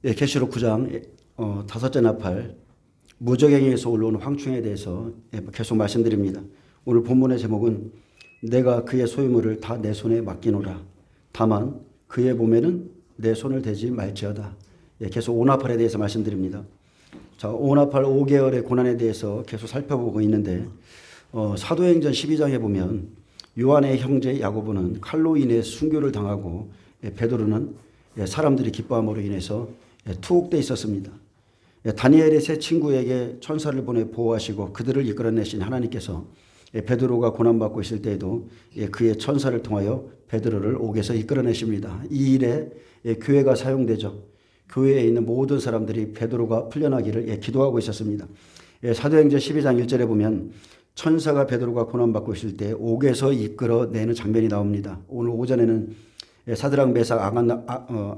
예, 계시록 9장 다섯째 나팔 무적행에서 올라오는 황충에 대해서 계속 말씀드립니다. 오늘 본문의 제목은 내가 그의 소유물을 다 내 손에 맡기노라. 다만 그의 몸에는 내 손을 대지 말지어다. 예, 계속 오나팔에 대해서 말씀드립니다. 자, 오나팔 5개월의 고난에 대해서 계속 살펴보고 있는데 사도행전 12장에 보면 요한의 형제 야고보는 칼로 인해 순교를 당하고 베드로는 사람들이 기뻐함으로 인해서 투옥돼 있었습니다. 다니엘의 세 친구에게 천사를 보내 보호하시고 그들을 이끌어내신 하나님께서 베드로가 고난받고 있을 때에도 그의 천사를 통하여 베드로를 옥에서 이끌어내십니다. 이 일에 교회가 사용되죠. 교회에 있는 모든 사람들이 베드로가 풀려나기를 기도하고 있었습니다. 사도행전 12장 1절에 보면 천사가 베드로가 고난받고 있을 때 옥에서 이끌어내는 장면이 나옵니다. 오늘 오전에는 사드락 메삭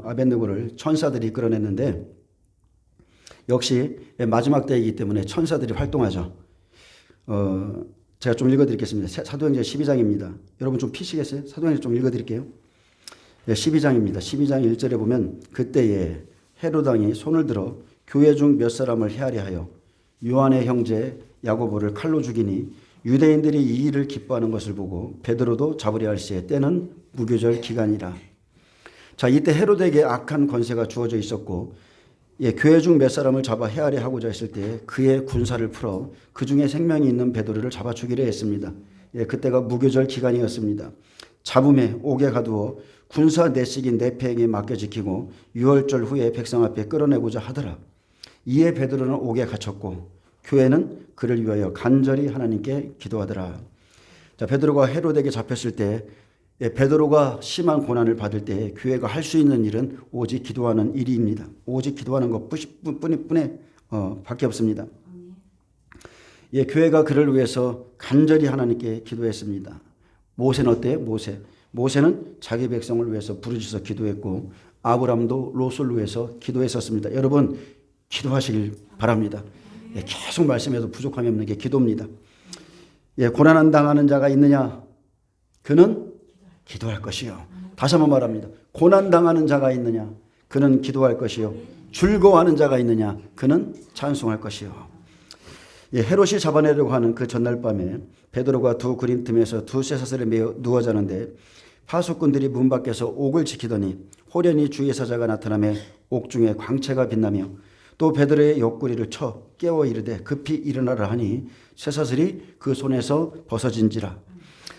아벤느고를 천사들이 이끌어냈는데 역시 마지막 때이기 때문에 천사들이 활동하죠. 제가 좀 읽어드리겠습니다. 사도행전 12장입니다. 여러분 좀 피시겠어요? 사도행전 좀 읽어드릴게요. 12장입니다. 12장 1절에 보면 그때에 헤롯 왕이 손을 들어 교회 중 몇 사람을 해하려 하여 요한의 형제 야고보를 칼로 죽이니 유대인들이 이 일을 기뻐하는 것을 보고 베드로도 잡으려 할시에 때는 무교절 기간이라. 자, 이때 헤롯에게 악한 권세가 주어져 있었고 교회 중 몇 사람을 잡아 해하려 하고자 했을 때 그의 군사를 풀어 그 중에 생명이 있는 베드로를 잡아 죽이려 했습니다. 그때가 무교절 기간이었습니다. 잡음에 옥에 가두어 군사 내식인 내패에게 맡겨 지키고 유월절 후에 백성 앞에 끌어내고자 하더라. 이에 베드로는 옥에 갇혔고 교회는 그를 위하여 간절히 하나님께 기도하더라. 자, 베드로가 헤롯에게 잡혔을 때 베드로가 심한 고난을 받을 때 교회가 할 수 있는 일은 오직 기도하는 일입니다. 오직 기도하는 것뿐에 밖에 없습니다. 교회가 그를 위해서 간절히 하나님께 기도했습니다. 모세는 어때요? 모세는 자기 백성을 위해서 부르짖어 기도했고 아브람도 롯을 위해서 기도했었습니다. 여러분 기도하시길 바랍니다. 계속 말씀해도 부족함이 없는 게 기도입니다. 고난 당하는 자가 있느냐? 그는 기도할 것이요. 다시 한번 말합니다. 고난 당하는 자가 있느냐? 그는 기도할 것이요. 즐거워하는 자가 있느냐? 그는 찬송할 것이요. 헤롯이 잡아내려고 하는 그 전날 밤에 베드로가 두 그림 틈에서 두 쇠사슬에 매어 누워 자는데 파수꾼들이 문 밖에서 옥을 지키더니 호련히 주의 사자가 나타나며 옥중에 광채가 빛나며 또 베드로의 옆구리를 쳐 깨워 이르되 급히 일어나라 하니 쇠사슬이 그 손에서 벗어진지라.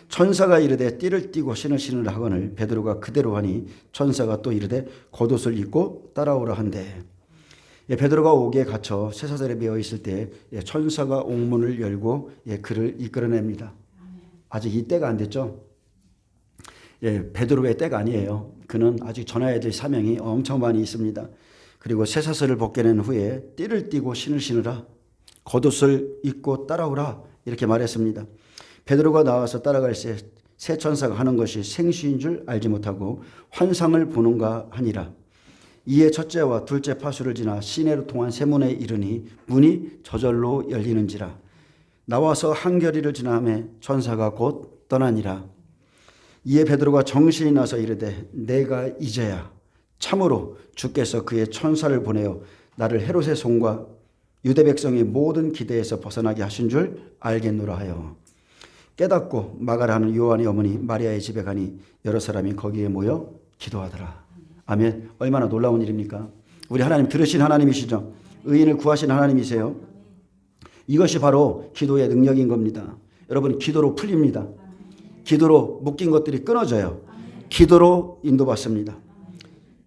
천사가 이르되 띠를 띠고 신을 신으라 하거늘 베드로가 그대로 하니 천사가 또 이르되 겉옷을 입고 따라오라 한대. 베드로가 옥에 갇혀 쇠사슬에 매어 있을 때 천사가 옥문을 열고 그를 이끌어냅니다. 아직 이 때가 안 됐죠. 베드로의 때가 아니에요. 그는 아직 전해야 될 사명이 엄청 많이 있습니다. 그리고 쇠사슬을 벗겨낸 후에 띠를 띠고 신을 신으라, 겉옷을 입고 따라오라 이렇게 말했습니다. 베드로가 나와서 따라갈 새 천사가 하는 것이 생시인 줄 알지 못하고 환상을 보는가 하니라. 이에 첫째와 둘째 파수를 지나 시내로 통한 세문에 이르니 문이 저절로 열리는지라. 나와서 한겨리를 지나매 천사가 곧 떠나니라. 이에 베드로가 정신이 나서 이르되 내가 이제야 참으로 주께서 그의 천사를 보내어 나를 헤롯의 손과 유대 백성의 모든 기대에서 벗어나게 하신 줄 알겠노라 하여 깨닫고 마가라는 요한의 어머니 마리아의 집에 가니 여러 사람이 거기에 모여 기도하더라. 아멘. 얼마나 놀라운 일입니까? 우리 하나님 들으신 하나님이시죠. 의인을 구하신 하나님이세요. 이것이 바로 기도의 능력인 겁니다. 여러분 기도로 풀립니다. 기도로 묶인 것들이 끊어져요. 기도로 인도받습니다.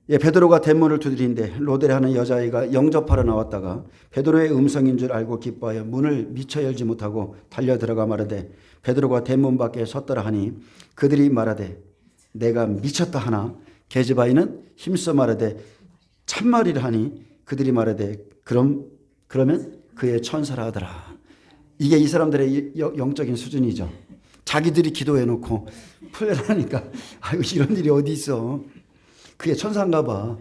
베드로가 대문을 두드리는데 로데를 하는 여자아이가 영접하러 나왔다가 베드로의 음성인 줄 알고 기뻐하여 문을 미처 열지 못하고 달려들어가 말하되 베드로가 대문 밖에 섰더라 하니 그들이 말하되 내가 미쳤다 하나 계집아이는 힘써 말하되 참말이라 하니 그들이 말하되 그러면 그의 천사라 하더라. 이게 이 사람들의 영적인 수준이죠. 자기들이 기도해놓고 풀려나니까 아이고 이런 일이 어디 있어. 그게 천사인가 봐.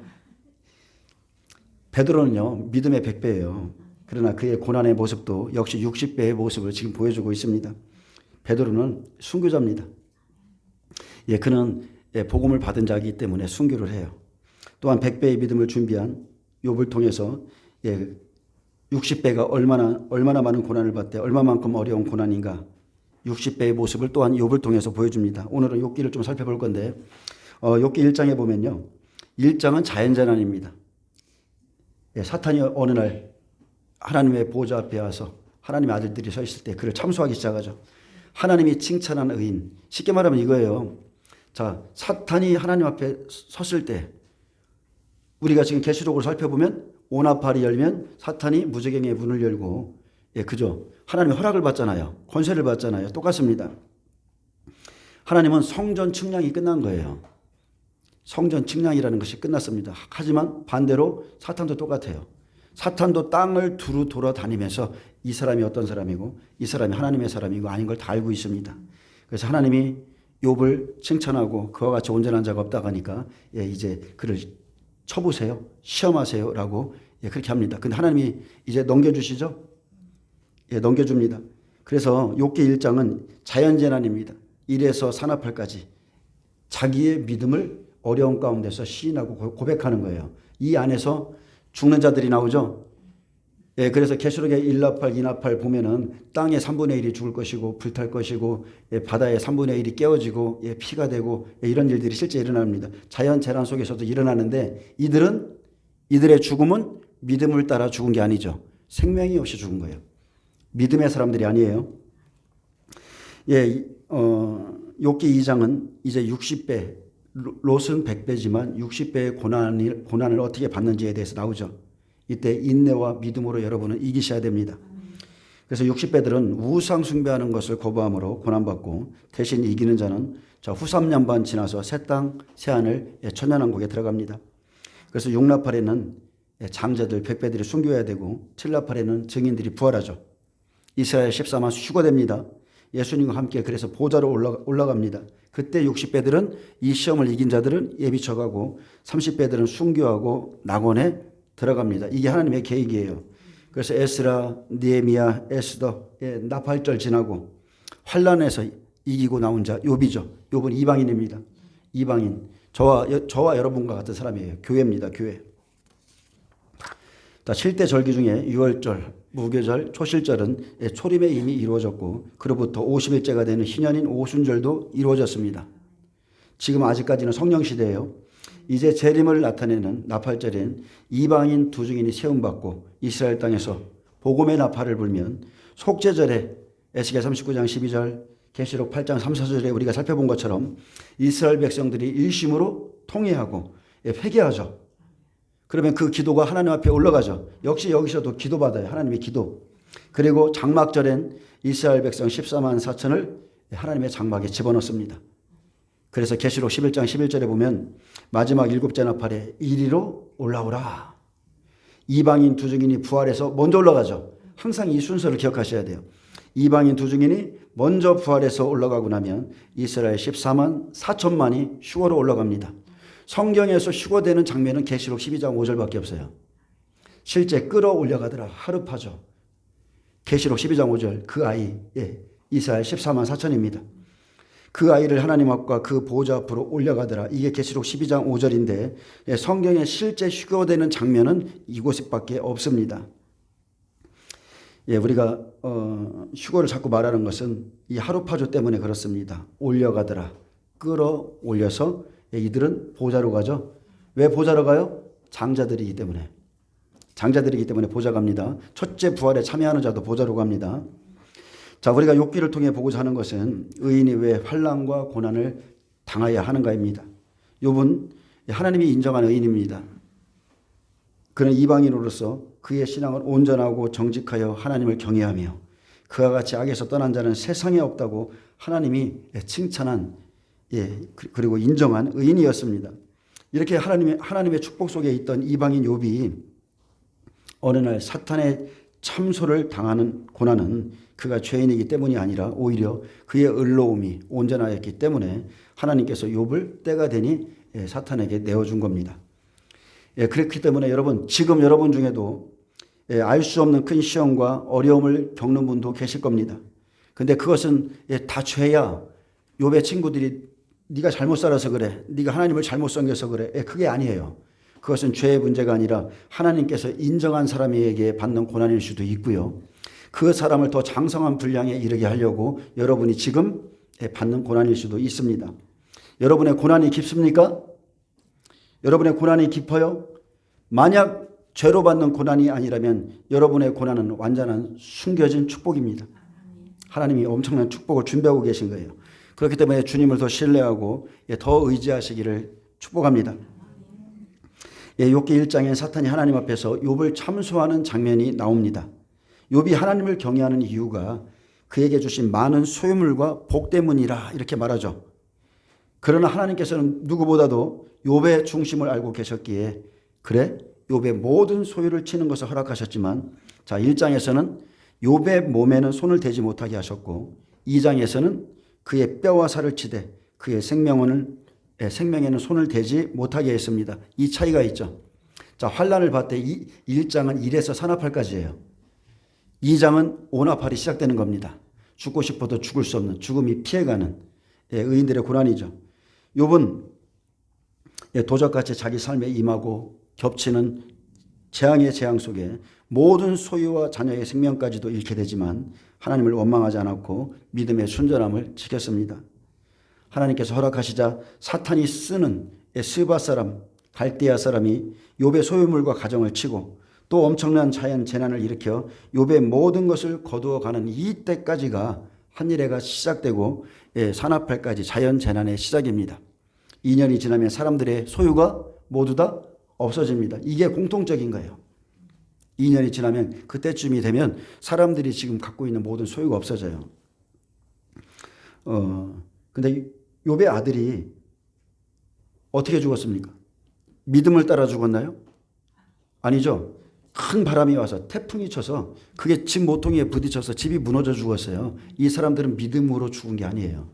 베드로는요 믿음의 100배예요. 그러나 그의 고난의 모습도 역시 60배의 모습을 지금 보여주고 있습니다. 베드로는 순교자입니다. 그는 복음을 받은 자이기 때문에 순교를 해요. 또한 100배의 믿음을 준비한 욥을 통해서 60배가 얼마나 많은 고난을 받되 얼마만큼 어려운 고난인가 60배의 모습을 또한 욥을 통해서 보여줍니다. 오늘은 욥기를 좀 살펴볼 건데 욥기 1장에 보면요. 1장은 자연재난입니다. 사탄이 어느 날 하나님의 보좌 앞에 와서 하나님의 아들들이 서 있을 때 그를 참소하기 시작하죠. 하나님이 칭찬한 의인. 쉽게 말하면 이거예요. 자, 사탄이 하나님 앞에 섰을 때 우리가 지금 계시록으로 살펴보면 오나팔이 열면 사탄이 무저갱의 문을 열고 그죠. 하나님의 허락을 받잖아요. 권세를 받잖아요. 똑같습니다. 하나님은 성전 측량이 끝난 거예요. 성전 측량이라는 것이 끝났습니다. 하지만 반대로 사탄도 똑같아요. 사탄도 땅을 두루 돌아다니면서 이 사람이 어떤 사람이고 이 사람이 하나님의 사람이고 아닌 걸 다 알고 있습니다. 그래서 하나님이 욥을 칭찬하고 그와 같이 온전한 자가 없다고 하니까 이제 그를 쳐보세요. 시험하세요. 라고 그렇게 합니다. 근데 하나님이 이제 넘겨주시죠? 넘겨줍니다. 그래서 욥기 1장은 자연재난입니다. 1에서 산나팔까지 자기의 믿음을 어려운 가운데서 시인하고 고백하는 거예요. 이 안에서 죽는 자들이 나오죠. 그래서 계시록의 1나팔, 2나팔 보면은 땅의 3분의 1이 죽을 것이고 불탈 것이고 바다의 3분의 1이 깨어지고 피가 되고 이런 일들이 실제 일어납니다. 자연 재난 속에서도 일어나는데 이들의 죽음은 믿음을 따라 죽은 게 아니죠. 생명이 없이 죽은 거예요. 믿음의 사람들이 아니에요. 욥기 2장은 이제 60배, 롯은 100배지만 60배의 고난을 어떻게 받는지에 대해서 나오죠. 이때 인내와 믿음으로 여러분은 이기셔야 됩니다. 그래서 60배들은 우상 숭배하는 것을 거부함으로 고난받고 대신 이기는 자는 후삼년반 지나서 새 땅, 새 하늘, 천년왕국에 들어갑니다. 그래서 6나팔에는 장자들, 100배들이 순교해야 되고 7나팔에는 증인들이 부활하죠. 이스라엘 14만 휴거됩니다. 예수님과 함께 그래서 보좌로 올라갑니다. 그때 60배들은 이 시험을 이긴 자들은 예비처가고 30배들은 순교하고 낙원에 들어갑니다. 이게 하나님의 계획이에요. 그래서 에스라, 느헤미야, 에스더 나팔절 지나고 환란에서 이기고 나온 자 욥이죠. 욥은 이방인입니다. 이방인. 저와 여러분과 같은 사람이에요. 교회입니다. 교회. 7대 절기 중에 유월절, 무교절, 초실절은 초림에 이미 이루어졌고 그로부터 50일째가 되는 희년인 오순절도 이루어졌습니다. 지금 아직까지는 성령시대예요. 이제 재림을 나타내는 나팔절엔 이방인 두 증인이 세움받고 이스라엘 땅에서 복음의 나팔을 불면 속죄절에 에스겔 39장 12절 계시록 8장 3, 4절에 우리가 살펴본 것처럼 이스라엘 백성들이 일심으로 통회하고 회개하죠. 그러면 그 기도가 하나님 앞에 올라가죠. 역시 여기서도 기도받아요. 하나님의 기도. 그리고 장막절엔 이스라엘 백성 14만 4천을 하나님의 장막에 집어넣습니다. 그래서 계시록 11장 11절에 보면 마지막 7째 나팔에 이리로 올라오라. 이방인 두 증인이 부활해서 먼저 올라가죠. 항상 이 순서를 기억하셔야 돼요. 이방인 두 증인이 먼저 부활해서 올라가고 나면 이스라엘 14만 4천만이 휴거로 올라갑니다. 성경에서 휴거되는 장면은 계시록 12장 5절밖에 없어요. 실제 끌어올려가더라. 하루파죠. 계시록 12장 5절 그 아이 이스라엘 14만 4천입니다. 그 아이를 하나님 앞과 그 보좌 앞으로 올려가더라. 이게 계시록 12장 5절인데 성경에 실제 휴거되는 장면은 이곳밖에 없습니다. 우리가 휴거를 자꾸 말하는 것은 이 하루파조 때문에 그렇습니다. 올려가더라. 끌어올려서 이들은 보좌로 가죠. 왜 보좌로 가요? 장자들이기 때문에. 장자들이기 때문에 보좌 갑니다. 첫째 부활에 참여하는 자도 보좌로 갑니다. 자, 우리가 욥기를 통해 보고자 하는 것은 의인이 왜 환난과 고난을 당해야 하는가입니다. 욥은 하나님이 인정하는 의인입니다. 그는 이방인으로서 그의 신앙은 온전하고 정직하여 하나님을 경외하며 그와 같이 악에서 떠난 자는 세상에 없다고 하나님이 칭찬한 그리고 인정한 의인이었습니다. 이렇게 하나님의 축복 속에 있던 이방인 욥이 어느 날 사탄의 참소를 당하는 고난은 그가 죄인이기 때문이 아니라 오히려 그의 의로움이 온전하였기 때문에 하나님께서 욥을 때가 되니 사탄에게 내어준 겁니다. 그렇기 때문에 여러분, 지금 여러분 중에도 알 수 없는 큰 시험과 어려움을 겪는 분도 계실 겁니다. 근데 그것은 다 죄야. 욥의 친구들이 네가 잘못 살아서 그래. 네가 하나님을 잘못 섬겨서 그래. 그게 아니에요. 그것은 죄의 문제가 아니라 하나님께서 인정한 사람에게 받는 고난일 수도 있고요. 그 사람을 더 장성한 분량에 이르게 하려고 여러분이 지금 받는 고난일 수도 있습니다. 여러분의 고난이 깊습니까? 여러분의 고난이 깊어요? 만약 죄로 받는 고난이 아니라면 여러분의 고난은 완전한 숨겨진 축복입니다. 하나님이 엄청난 축복을 준비하고 계신 거예요. 그렇기 때문에 주님을 더 신뢰하고 더 의지하시기를 축복합니다. 욥기 1장에 사탄이 하나님 앞에서 욥을 참소하는 장면이 나옵니다. 욥이 하나님을 경외하는 이유가 그에게 주신 많은 소유물과 복 때문이라 이렇게 말하죠. 그러나 하나님께서는 누구보다도 욥의 중심을 알고 계셨기에 그래 욥의 모든 소유를 치는 것을 허락하셨지만 1장에서는 욥의 몸에는 손을 대지 못하게 하셨고 2장에서는 그의 뼈와 살을 치되 그의 생명에는 손을 대지 못하게 했습니다. 이 차이가 있죠. 환난을 받되 1장은 1에서 산업할까지예요. 2장은 오나팔이 시작되는 겁니다. 죽고 싶어도 죽을 수 없는 죽음이 피해가는 의인들의 고난이죠. 욥은 도적같이 자기 삶에 임하고 겹치는 재앙의 재앙 속에 모든 소유와 자녀의 생명까지도 잃게 되지만 하나님을 원망하지 않았고 믿음의 순전함을 지켰습니다. 하나님께서 허락하시자 사탄이 쓰는 스바 사람, 갈대아 사람이 욥의 소유물과 가정을 치고 또 엄청난 자연 재난을 일으켜 욥의 모든 것을 거두어가는 이때까지가 한일해가 시작되고 산업할까지 자연 재난의 시작입니다. 2년이 지나면 사람들의 소유가 모두 다 없어집니다. 이게 공통적인 거예요. 2년이 지나면 그때쯤이 되면 사람들이 지금 갖고 있는 모든 소유가 없어져요. 근데 욥의 아들이 어떻게 죽었습니까? 믿음을 따라 죽었나요? 아니죠. 큰 바람이 와서 태풍이 쳐서 그게 집 모퉁이에 부딪혀서 집이 무너져 죽었어요. 이 사람들은 믿음으로 죽은 게 아니에요.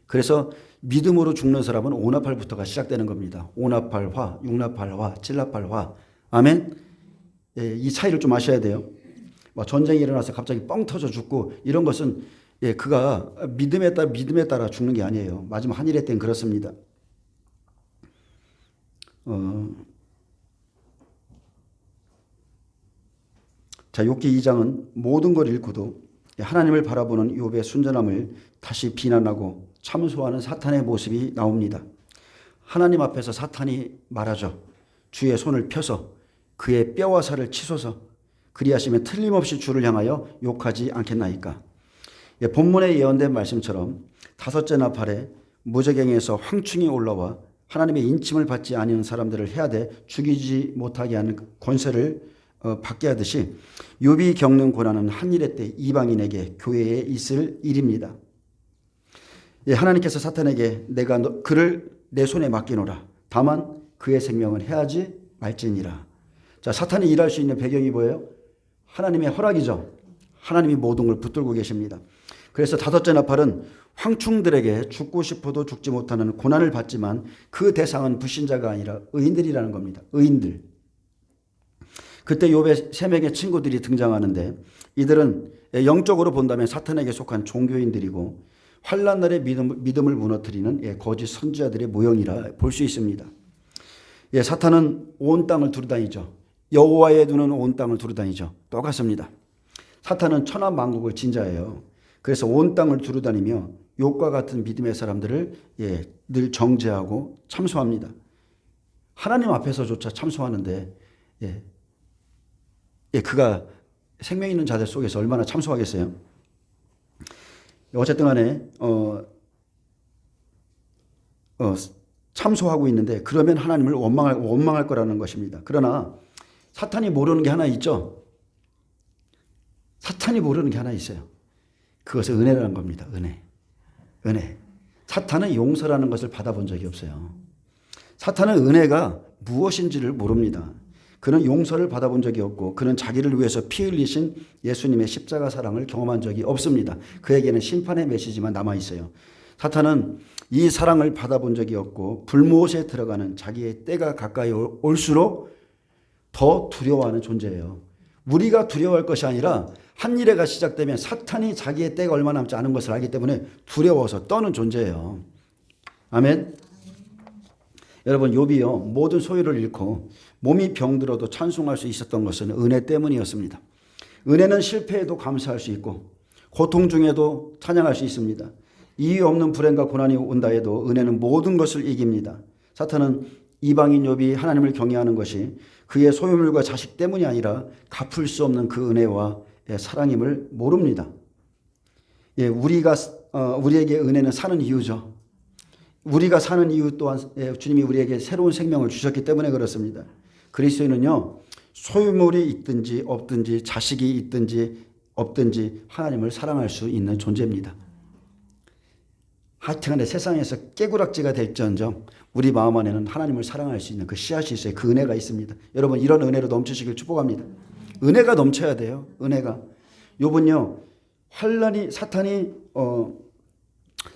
그래서 믿음으로 죽는 사람은 오나팔부터가 시작되는 겁니다. 오나팔화, 육나팔화, 칠나팔화. 아멘. 이 차이를 좀 아셔야 돼요. 전쟁이 일어나서 갑자기 뻥 터져 죽고 이런 것은 그가 믿음에 따라 죽는 게 아니에요. 마지막 한일의 때는 그렇습니다. 욥기 2장은 모든 걸 잃고도 하나님을 바라보는 욥의 순전함을 다시 비난하고 참소하는 사탄의 모습이 나옵니다. 하나님 앞에서 사탄이 말하죠. 주의 손을 펴서 그의 뼈와 살을 치소서 그리하시면 틀림없이 주를 향하여 욕하지 않겠나이까. 본문에 예언된 말씀처럼 다섯째 나팔에 무저갱에서 황충이 올라와 하나님의 인침을 받지 않은 사람들을 해하되 죽이지 못하게 하는 권세를 받게 하듯이 욥이 겪는 고난은 한일의 때 이방인에게 교회에 있을 일입니다. 하나님께서 사탄에게 내가 그를 내 손에 맡기노라. 다만 그의 생명은 해하지 말지니라. 사탄이 일할 수 있는 배경이 뭐예요? 하나님의 허락이죠. 하나님이 모든 걸 붙들고 계십니다. 그래서 다섯째 나팔은 황충들에게 죽고 싶어도 죽지 못하는 고난을 받지만 그 대상은 불신자가 아니라 의인들이라는 겁니다. 의인들. 그때 욥의 세 명의 친구들이 등장하는데 이들은 영적으로 본다면 사탄에게 속한 종교인들이고 환난 날에 믿음을 무너뜨리는 거짓 선지자들의 모형이라 볼 수 있습니다. 사탄은 온 땅을 두루다니죠. 여호와의 눈은 온 땅을 두루다니죠. 똑같습니다. 사탄은 천하만국을 진자예요. 그래서 온 땅을 두루다니며 욥과 같은 믿음의 사람들을 늘 정죄하고 참소합니다. 하나님 앞에서조차 참소하는데 그가 생명 있는 자들 속에서 얼마나 참소하겠어요? 어쨌든 간에 참소하고 있는데 그러면 하나님을 원망할 거라는 것입니다. 그러나 사탄이 모르는 게 하나 있죠. 사탄이 모르는 게 하나 있어요. 그것은 은혜라는 겁니다. 은혜. 사탄은 용서라는 것을 받아본 적이 없어요. 사탄은 은혜가 무엇인지를 모릅니다. 그는 용서를 받아본 적이 없고 그는 자기를 위해서 피 흘리신 예수님의 십자가 사랑을 경험한 적이 없습니다. 그에게는 심판의 메시지만 남아있어요. 사탄은 이 사랑을 받아본 적이 없고 불못에 들어가는 자기의 때가 가까이 올수록 더 두려워하는 존재예요. 우리가 두려워할 것이 아니라 한일해가 시작되면 사탄이 자기의 때가 얼마 남지 않은 것을 알기 때문에 두려워서 떠는 존재예요. 아멘. 여러분, 욥이요 모든 소유를 잃고 몸이 병들어도 찬송할 수 있었던 것은 은혜 때문이었습니다. 은혜는 실패에도 감사할 수 있고 고통 중에도 찬양할 수 있습니다. 이유 없는 불행과 고난이 온다 해도 은혜는 모든 것을 이깁니다. 사탄은 이방인 욥이 하나님을 경외하는 것이 그의 소유물과 자식 때문이 아니라 갚을 수 없는 그 은혜와 사랑임을 모릅니다. 우리에게 은혜는 사는 이유죠. 우리가 사는 이유 또한 주님이 우리에게 새로운 생명을 주셨기 때문에 그렇습니다. 그리스도인은요 소유물이 있든지 없든지 자식이 있든지 없든지 하나님을 사랑할 수 있는 존재입니다. 하여튼간에 세상에서 깨구락지가 될지언정 우리 마음 안에는 하나님을 사랑할 수 있는 그 씨앗이 있어요. 그 은혜가 있습니다. 여러분, 이런 은혜로 넘치시길 축복합니다. 은혜가 넘쳐야 돼요. 은혜가. 욥은요 환란이 사탄이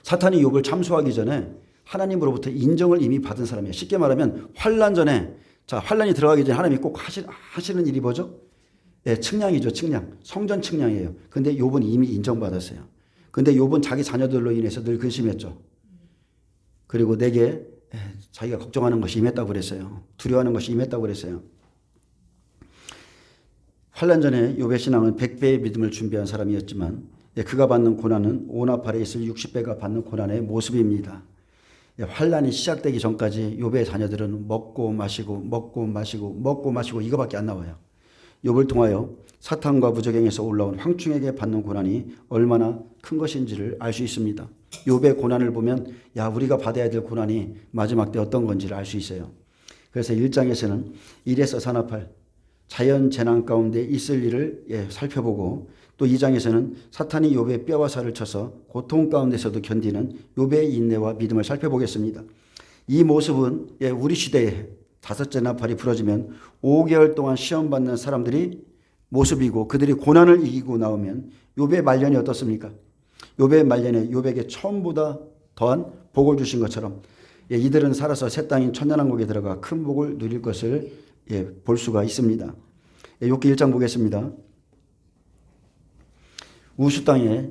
욥을 참소하기 전에 하나님으로부터 인정을 이미 받은 사람이에요. 쉽게 말하면 환란 전에, 자 환란이 들어가기 전에 하나님이 꼭 하시는 일이 뭐죠? 측량이죠. 측량. 성전 측량이에요. 근데 욥은 이미 인정받았어요. 근데 욥은 자기 자녀들로 인해서 늘 근심했죠. 그리고 내게 자기가 걱정하는 것이 임했다고 그랬어요. 두려워하는 것이 임했다고 그랬어요. 환란 전에 욥의 신앙은 100배의 믿음을 준비한 사람이었지만 그가 받는 고난은 온 앞에 있을 60배가 받는 고난의 모습입니다. 환란이 시작되기 전까지 욥의 자녀들은 먹고 마시고 이거밖에 안 나와요. 욥을 통하여 사탄과 무저갱에서 올라온 황충에게 받는 고난이 얼마나 큰 것인지를 알 수 있습니다. 욥의 고난을 보면 우리가 받아야 될 고난이 마지막 때 어떤 건지를 알 수 있어요. 그래서 1장에서는 1에서 4나팔 자연 재난 가운데 있을 일을 살펴보고 또 2장에서는 사탄이 욥의 뼈와 살을 쳐서 고통 가운데서도 견디는 욥의 인내와 믿음을 살펴보겠습니다. 이 모습은 우리 시대에 다섯째 나팔이 부러지면 5개월 동안 시험받는 사람들이 모습이고 그들이 고난을 이기고 나오면 욥의 말년이 어떻습니까? 욥의 말년에 욥에게 처음보다 더한 복을 주신 것처럼 이들은 살아서 새 땅인 천년왕국에 들어가 큰 복을 누릴 것을 볼 수가 있습니다. 욥기 1장 보겠습니다. 우수 땅에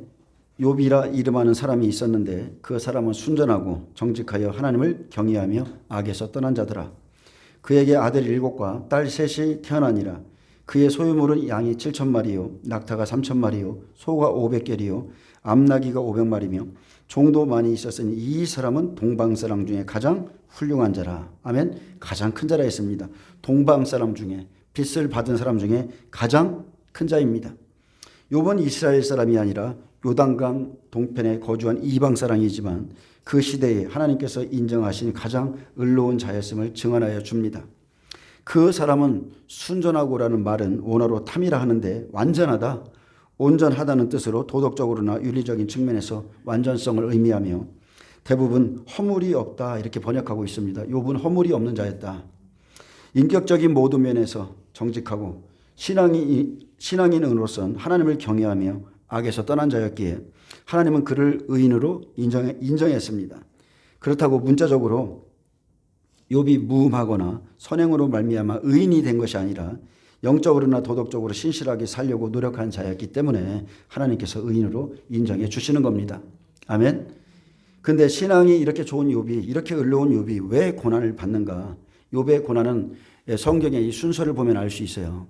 욥이라 이름하는 사람이 있었는데 그 사람은 순전하고 정직하여 하나님을 경외하며 악에서 떠난 자더라. 그에게 아들 7과 딸 3이 태어나니라. 그의 소유물은 양이 7,000마리요 낙타가 3,000마리요 소가 500개리요 암나귀가 500마리며 종도 많이 있었으니 이 사람은 동방사람 중에 가장 훌륭한 자라. 아멘. 가장 큰 자라 했습니다. 동방사람 중에 빚을 받은 사람 중에 가장 큰 자입니다. 욥은 이스라엘 사람이 아니라 요단강 동편에 거주한 이방 사람이지만 그 시대에 하나님께서 인정하신 가장 의로운 자였음을 증언하여 줍니다. 그 사람은 순전하고라는 말은 원어로 탐이라 하는데 완전하다, 온전하다는 뜻으로 도덕적으로나 윤리적인 측면에서 완전성을 의미하며 대부분 허물이 없다 이렇게 번역하고 있습니다. 욥은 허물이 없는 자였다. 인격적인 모든 면에서 정직하고 신앙인으로서는 하나님을 경외하며 악에서 떠난 자였기에 하나님은 그를 의인으로 인정했습니다. 그렇다고 문자적으로 욥이 무음하거나 선행으로 말미암아 의인이 된 것이 아니라 영적으로나 도덕적으로 신실하게 살려고 노력한 자였기 때문에 하나님께서 의인으로 인정해 주시는 겁니다. 아멘. 근데 신앙이 이렇게 좋은 욥이, 이렇게 의로운 욥이 왜 고난을 받는가? 욥의 고난은 성경의 이 순서를 보면 알 수 있어요.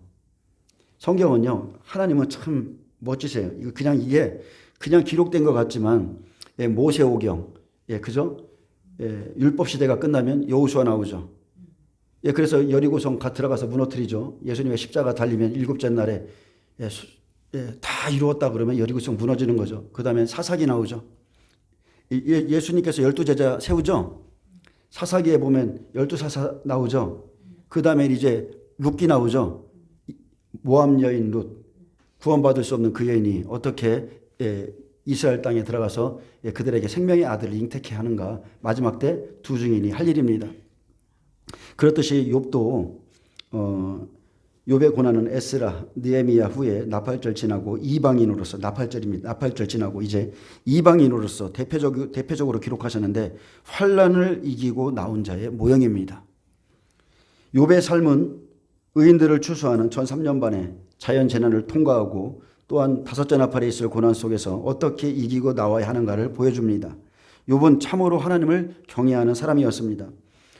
성경은요, 하나님은 참 멋지세요. 이게 그냥 기록된 것 같지만 모세오경, 그죠? 율법 시대가 끝나면 여호수아 나오죠. 그래서 여리고성 들어가서 무너뜨리죠. 예수님의 십자가 달리면 7째 날에 다 이루었다 그러면 여리고성 무너지는 거죠. 그 다음에 사사기 나오죠. 예수님께서 12제자 세우죠. 사사기에 보면 12사사 나오죠. 그 다음에 이제 룻기 나오죠. 모압 여인 룻, 구원받을 수 없는 그 여인이 어떻게 이스라엘 땅에 들어가서 그들에게 생명의 아들을 잉태케 하는가. 마지막 때 두 증인이 할 일입니다. 그렇듯이 욥도 욥의 고난은 에스라, 느헤미야 후에 나팔절 지나고 이방인으로서 나팔절입니다. 나팔절 지나고 이제 이방인으로서 대표적으로 기록하셨는데 환란을 이기고 나온 자의 모형입니다. 욥의 삶은 의인들을 추수하는 전 3년반의 자연 재난을 통과하고 또한 다섯째 나팔에 있을 고난 속에서 어떻게 이기고 나와야 하는가를 보여줍니다. 욥은 참으로 하나님을 경외하는 사람이었습니다.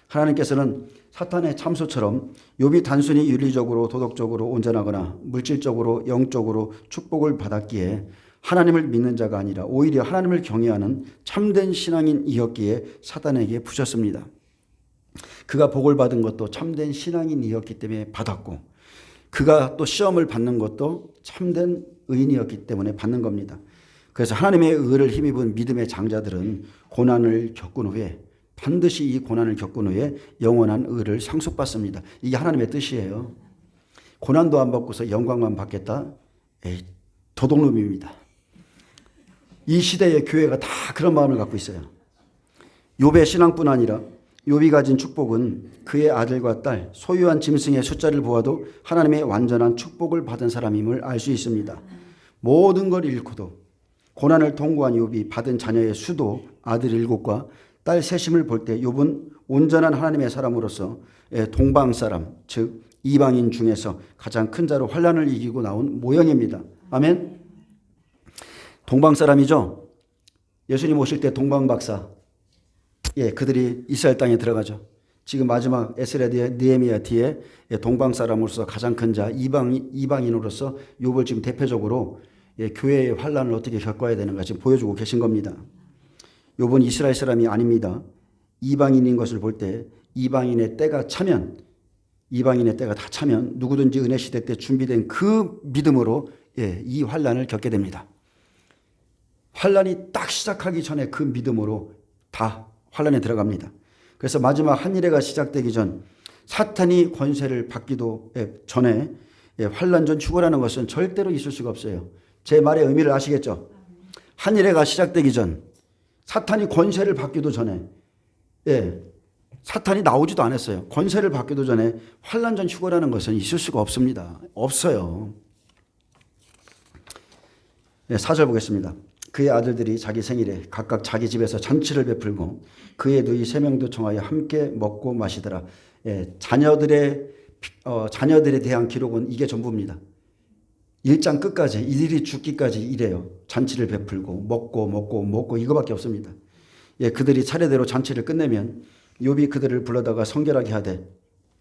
하나님께서는 사탄의 참소처럼 욥이 단순히 윤리적으로 도덕적으로 온전하거나 물질적으로 영적으로 축복을 받았기에 하나님을 믿는 자가 아니라 오히려 하나님을 경외하는 참된 신앙인이었기에 사탄에게 부셨습니다. 그가 복을 받은 것도 참된 신앙인이었기 때문에 받았고, 그가 또 시험을 받는 것도 참된 의인이었기 때문에 받는 겁니다. 그래서 하나님의 의를 힘입은 믿음의 장자들은 고난을 겪은 후에, 반드시 이 고난을 겪은 후에 영원한 의를 상속받습니다. 이게 하나님의 뜻이에요. 고난도 안 받고서 영광만 받겠다? 에이, 도둑놈입니다. 이 시대의 교회가 다 그런 마음을 갖고 있어요. 욥의 신앙뿐 아니라 욥이 가진 축복은 그의 아들과 딸, 소유한 짐승의 숫자를 보아도 하나님의 완전한 축복을 받은 사람임을 알 수 있습니다. 모든 걸 잃고도 고난을 통과한 욥이 받은 자녀의 수도 아들 7과 딸 셋임을 볼 때 욥은 온전한 하나님의 사람으로서 동방 사람, 즉 이방인 중에서 가장 큰 자로 환난을 이기고 나온 모형입니다. 아멘. 동방 사람이죠. 예수님 오실 때 동방 박사, 그들이 이스라엘 땅에 들어가죠. 지금 마지막 에스라 뒤에 느헤미야 뒤에 동방 사람으로서 가장 큰 자, 이방인으로서 욥을 지금 대표적으로 교회의 환난을 어떻게 겪어야 되는가 지금 보여주고 계신 겁니다. 욥은 이스라엘 사람이 아닙니다. 이방인인 것을 볼 때 이방인의 때가 차면, 이방인의 때가 다 차면 누구든지 은혜 시대 때 준비된 그 믿음으로 이 환난을 겪게 됩니다. 환난이 딱 시작하기 전에 그 믿음으로 다 환난에 들어갑니다. 그래서 마지막 한일회가 시작되기 전 사탄이 권세를 받기도 전에 환난 전 휴거라는 것은 절대로 있을 수가 없어요. 제 말의 의미를 아시겠죠? 한일회가 시작되기 전 사탄이 권세를 받기도 전에 사탄이 나오지도 않았어요. 권세를 받기도 전에 환난 전 휴거라는 것은 있을 수가 없습니다. 없어요. 4절 보겠습니다. 그의 아들들이 자기 생일에 각각 자기 집에서 잔치를 베풀고 그의 누이 3명도 청하여 함께 먹고 마시더라. 자녀들에 대한 기록은 이게 전부입니다. 1장 끝까지 이들이 죽기까지 이래요. 잔치를 베풀고 먹고 이거밖에 없습니다. 그들이 차례대로 잔치를 끝내면 욥이 그들을 불러다가 성결하게 하되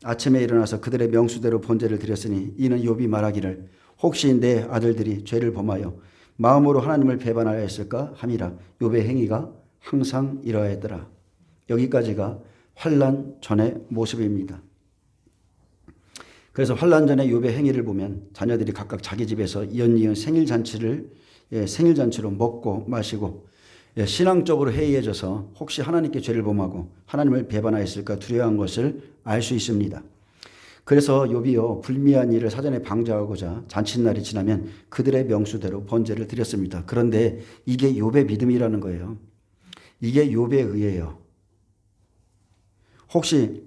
아침에 일어나서 그들의 명수대로 번제를 드렸으니 이는 욥이 말하기를 혹시 내 아들들이 죄를 범하여 마음으로 하나님을 배반하였을까 함이라. 욥의 행위가 항상 이러하였더라. 여기까지가 환난 전의 모습입니다. 그래서 환난 전의 욥의 행위를 보면 자녀들이 각각 자기 집에서 이언니은 생일잔치로 먹고 마시고 신앙적으로 해이해져서 혹시 하나님께 죄를 범하고 하나님을 배반하였을까 두려워한 것을 알 수 있습니다. 그래서 욥이요 불미한 일을 사전에 방지하고자 잔칫날이 지나면 그들의 명수대로 번제를 드렸습니다. 그런데 이게 욥의 믿음이라는 거예요. 이게 욥의 의예요. 혹시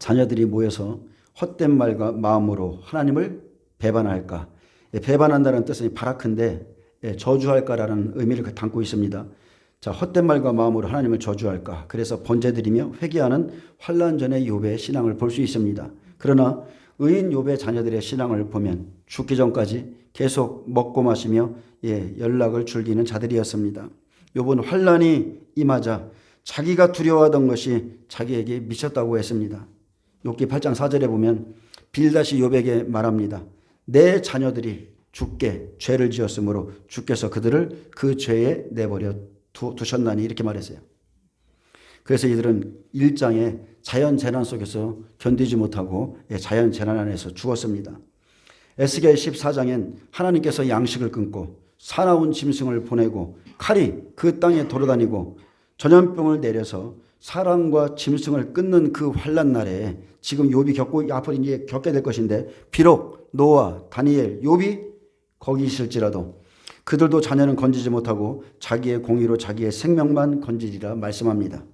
자녀들이 모여서 헛된 말과 마음으로 하나님을 배반할까? 배반한다는 뜻은 바라크인데 저주할까라는 의미를 담고 있습니다. 자, 헛된 말과 마음으로 하나님을 저주할까? 그래서 번제드리며 회개하는 환난 전의 욥의 신앙을 볼 수 있습니다. 그러나 의인 욥의 자녀들의 신앙을 보면 죽기 전까지 계속 먹고 마시며 연락을 즐기는 자들이었습니다. 욥은 환난이 임하자 자기가 두려워하던 것이 자기에게 미쳤다고 했습니다. 욥기 8장 4절에 보면 빌닷이 욥에게 말합니다. 내 자녀들이 주께 죄를 지었으므로 주께서 그들을 그 죄에 내버려 두셨나니 이렇게 말했어요. 그래서 이들은 1장에 자연재난 속에서 견디지 못하고 자연재난 안에서 죽었습니다. 에스겔 14장엔 하나님께서 양식을 끊고 사나운 짐승을 보내고 칼이 그 땅에 돌아다니고 전염병을 내려서 사람과 짐승을 끊는 그 환난 날에 지금 욥이 겪고 앞으로 이제 겪게 될 것인데 비록 노아, 다니엘, 욥이 거기 있을지라도 그들도 자녀는 건지지 못하고 자기의 공의로 자기의 생명만 건지리라 말씀합니다.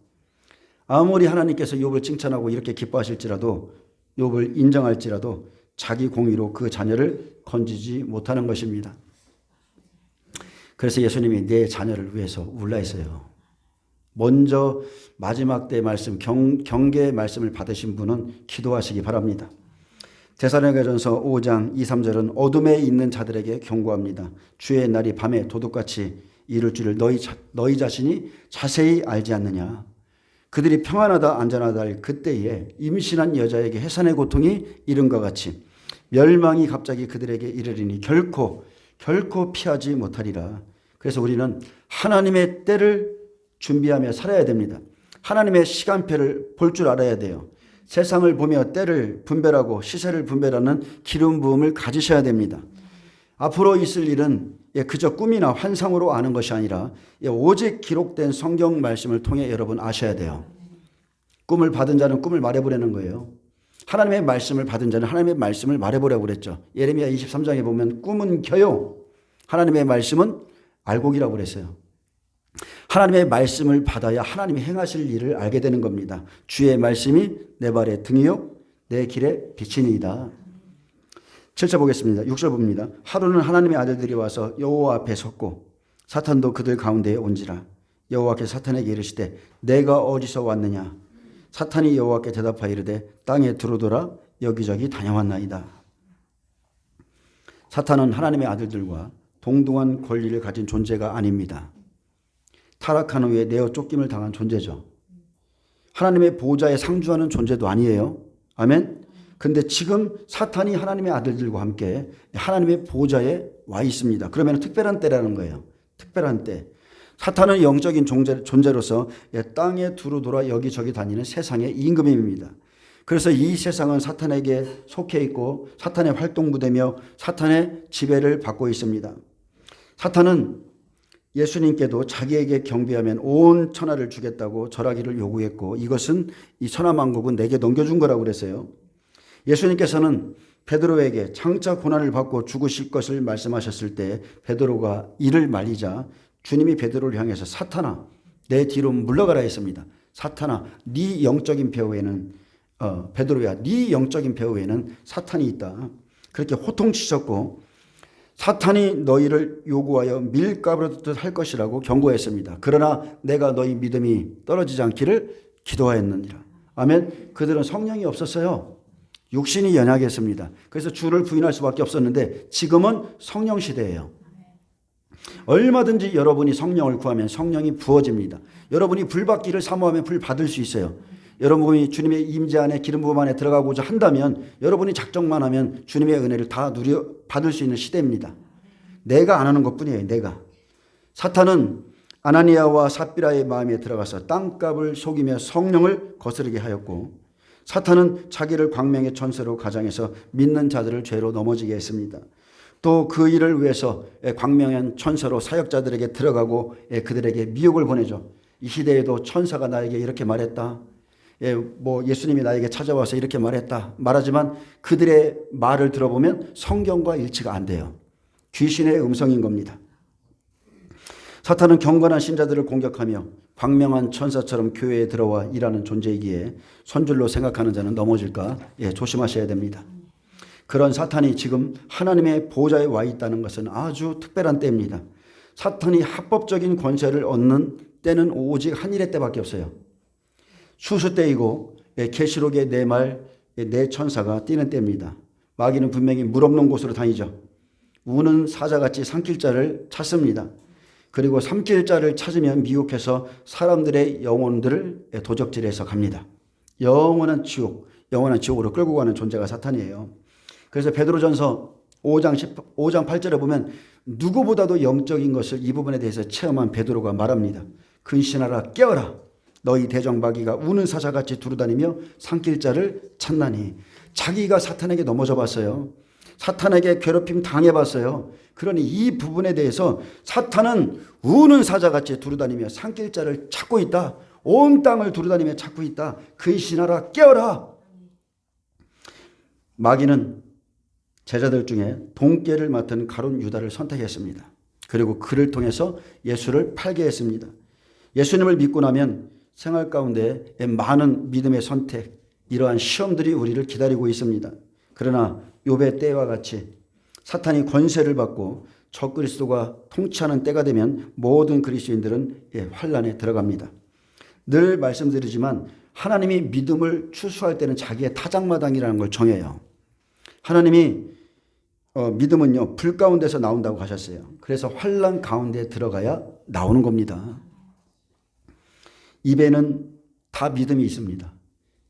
아무리 하나님께서 욥을 칭찬하고 이렇게 기뻐하실지라도 욥을 인정할지라도 자기 공의로 그 자녀를 건지지 못하는 것입니다. 그래서 예수님이 내 자녀를 위해서 울라 했어요. 먼저 마지막 때 말씀, 경계의 말씀을 받으신 분은 기도하시기 바랍니다. 데살로니가전서 5장 2, 3절은 어둠에 있는 자들에게 경고합니다. 주의 날이 밤에 도둑같이 이룰 줄을 너희 자신이 자세히 알지 않느냐. 그들이 평안하다 안전하다 할 그때에 임신한 여자에게 해산의 고통이 이른과 같이 멸망이 갑자기 그들에게 이르리니 결코 피하지 못하리라. 그래서 우리는 하나님의 때를 준비하며 살아야 됩니다. 하나님의 시간표를 볼 줄 알아야 돼요. 세상을 보며 때를 분별하고 시세를 분별하는 기름 부음을 가지셔야 됩니다. 앞으로 있을 일은 그저 꿈이나 환상으로 아는 것이 아니라 오직 기록된 성경 말씀을 통해 여러분 아셔야 돼요. 꿈을 받은 자는 꿈을 말해보라는 거예요. 하나님의 말씀을 받은 자는 하나님의 말씀을 말해보라고 그랬죠. 예레미야 23장에 보면 꿈은 켜요. 하나님의 말씀은 알곡이라고 그랬어요. 하나님의 말씀을 받아야 하나님이 행하실 일을 알게 되는 겁니다. 주의 말씀이 내 발의 등이요 내 길의 빛이니이다. 7절 보겠습니다. 6절 봅니다. 하루는 하나님의 아들들이 와서 여호와 앞에 섰고 사탄도 그들 가운데에 온지라. 여호와께서 사탄에게 이르시되 내가 어디서 왔느냐. 사탄이 여호와께 대답하여 이르되 땅에 두루돌아 여기저기 다녀왔나이다. 사탄은 하나님의 아들들과 동등한 권리를 가진 존재가 아닙니다. 타락한 후에 내어 쫓김을 당한 존재죠. 하나님의 보호자에 상주하는 존재도 아니에요. 아멘. 근데 지금 사탄이 하나님의 아들들과 함께 하나님의 보호자에 와 있습니다. 그러면 특별한 때라는 거예요. 특별한 때. 사탄은 영적인 존재로서 땅에 두루 돌아 여기저기 다니는 세상의 임금입니다. 그래서 이 세상은 사탄에게 속해 있고 사탄의 활동부대며 사탄의 지배를 받고 있습니다. 사탄은 예수님께도 자기에게 경배하면 온 천하를 주겠다고 절하기를 요구했고 이것은 이 천하만국은 내게 넘겨준 거라고 그랬어요. 예수님께서는 베드로에게 장차 고난을 받고 죽으실 것을 말씀하셨을 때 베드로가 이를 말리자 주님이 베드로를 향해서 사탄아 내 뒤로 물러가라 했습니다. 사탄아 네 영적인 배후에는 베드로야 네 영적인 배후에는 사탄이 있다. 그렇게 호통치셨고 사탄이 너희를 요구하여 밀가부르듯 할 것이라고 경고했습니다. 그러나 내가 너희 믿음이 떨어지지 않기를 기도하였느니라. 아멘. 그들은 성령이 없었어요. 육신이 연약했습니다. 그래서 주를 부인할 수밖에 없었는데 지금은 성령 시대예요. 얼마든지 여러분이 성령을 구하면 성령이 부어집니다. 여러분이 불 받기를 사모하면 불 받을 수 있어요. 여러분이 주님의 임재 안에 기름 부음 안에 들어가고자 한다면 여러분이 작정만 하면 주님의 은혜를 다 받을 수 있는 시대입니다. 내가 안 하는 것뿐이에요. 내가. 사탄은 아나니아와 삽비라의 마음에 들어가서 땅값을 속이며 성령을 거스르게 하였고 사탄은 자기를 광명의 천사로 가장해서 믿는 자들을 죄로 넘어지게 했습니다. 또 그 일을 위해서 광명한 천사로 사역자들에게 들어가고 그들에게 미혹을 보내죠. 이 시대에도 천사가 나에게 이렇게 말했다. 예수님이 나에게 찾아와서 이렇게 말하지만 그들의 말을 들어보면 성경과 일치가 안 돼요. 귀신의 음성인 겁니다. 사탄은 경건한 신자들을 공격하며 광명한 천사처럼 교회에 들어와 일하는 존재이기에 손줄로 생각하는 자는 넘어질까 조심하셔야 됩니다. 그런 사탄이 지금 하나님의 보좌에 와 있다는 것은 아주 특별한 때입니다. 사탄이 합법적인 권세를 얻는 때는 오직 한 일의 때밖에 없어요. 수수 때이고 계시록의 네 말 네 천사가 뛰는 때입니다. 마귀는 분명히 물 없는 곳으로 다니죠. 우는 사자같이 삼킬 자를 찾습니다. 그리고 삼킬 자를 찾으면 미혹해서 사람들의 영혼들을 도적질해서 갑니다. 영원한 지옥으로 끌고 가는 존재가 사탄이에요. 그래서 베드로전서 5장 8절에 보면 누구보다도 영적인 것을 이 부분에 대해서 체험한 베드로가 말합니다. 근신하라 깨어라. 너희 대적마귀가 우는 사자같이 두루다니며 삼킬 자를 찾나니. 자기가 사탄에게 넘어져 봤어요. 사탄에게 괴롭힘 당해봤어요. 그러니 이 부분에 대해서 사탄은 우는 사자같이 두루다니며 삼킬 자를 찾고 있다. 온 땅을 두루다니며 찾고 있다. 근신하라 깨어라. 마귀는 제자들 중에 돈깨를 맡은 가룟 유다를 선택했습니다. 그리고 그를 통해서 예수를 팔게 했습니다. 예수님을 믿고 나면 생활 가운데 많은 믿음의 선택, 이러한 시험들이 우리를 기다리고 있습니다. 그러나 욥의 때와 같이 사탄이 권세를 받고 적그리스도가 통치하는 때가 되면 모든 그리스도인들은 환란에 들어갑니다. 늘 말씀드리지만 하나님이 믿음을 추수할 때는 자기의 타작마당이라는 걸 정해요. 하나님이 믿음은요 불 가운데서 나온다고 하셨어요. 그래서 환란 가운데 들어가야 나오는 겁니다. 입에는 다 믿음이 있습니다.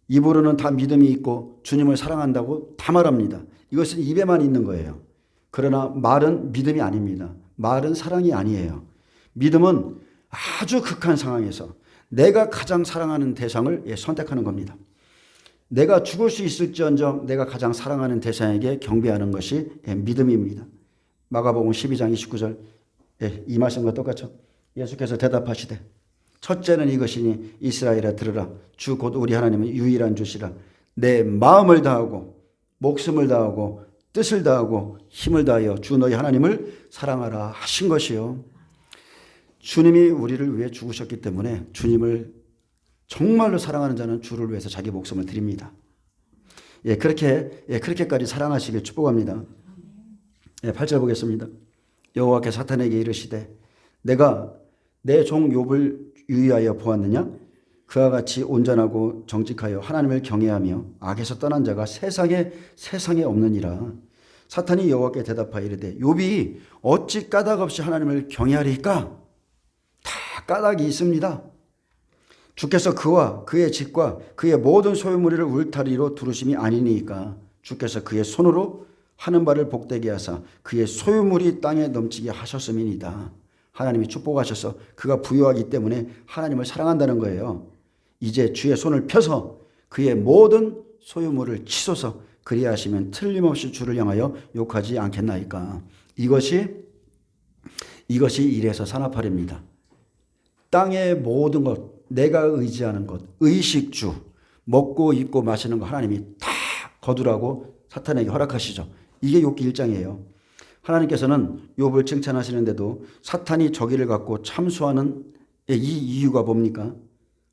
입으로는 다 믿음이 있고 주님을 사랑한다고 다 말합니다. 이것은 입에만 있는 거예요. 그러나 말은 믿음이 아닙니다. 말은 사랑이 아니에요. 믿음은 아주 극한 상황에서 내가 가장 사랑하는 대상을 선택하는 겁니다. 내가 죽을 수 있을지언정 내가 가장 사랑하는 대상에게 경배하는 것이 믿음입니다. 마가복음 12장 29절 이 말씀과 똑같죠. 예수께서 대답하시되 첫째는 이것이니 이스라엘아 들으라. 주 곧 우리 하나님은 유일한 주시라. 내 마음을 다하고 목숨을 다하고 뜻을 다하고 힘을 다하여 주 너희 하나님을 사랑하라 하신 것이요. 주님이 우리를 위해 죽으셨기 때문에 주님을 정말로 사랑하는 자는 주를 위해서 자기 목숨을 드립니다. 그렇게까지 사랑하시길 축복합니다. 8절 보겠습니다. 여호와께서 사탄에게 이르시되 내가 내 종 욥을 유의하여 보았느냐? 그와 같이 온전하고 정직하여 하나님을 경외하며 악에서 떠난 자가 세상에 없느니라. 사탄이 여호와께 대답하여 이르되 욥이 어찌 까닭 없이 하나님을 경외하리까? 다 까닭이 있습니다. 주께서 그와 그의 집과 그의 모든 소유물을 울타리로 두르심이 아니니까 주께서 그의 손으로 하는 바를 복되게 하사 그의 소유물이 땅에 넘치게 하셨음이니이다. 하나님이 축복하셔서 그가 부유하기 때문에 하나님을 사랑한다는 거예요. 이제 주의 손을 펴서 그의 모든 소유물을 치소서. 그리하시면 틀림없이 주를 향하여 욕하지 않겠나이까. 이것이 이래서 산업화입니다. 땅의 모든 것, 내가 의지하는 것, 의식주, 먹고 입고 마시는 거 하나님이 다 거두라고 사탄에게 허락하시죠. 이게 욥기 1장이에요. 하나님께서는 욥을 칭찬하시는데도 사탄이 저기를 갖고 참수하는 이 이유가 뭡니까?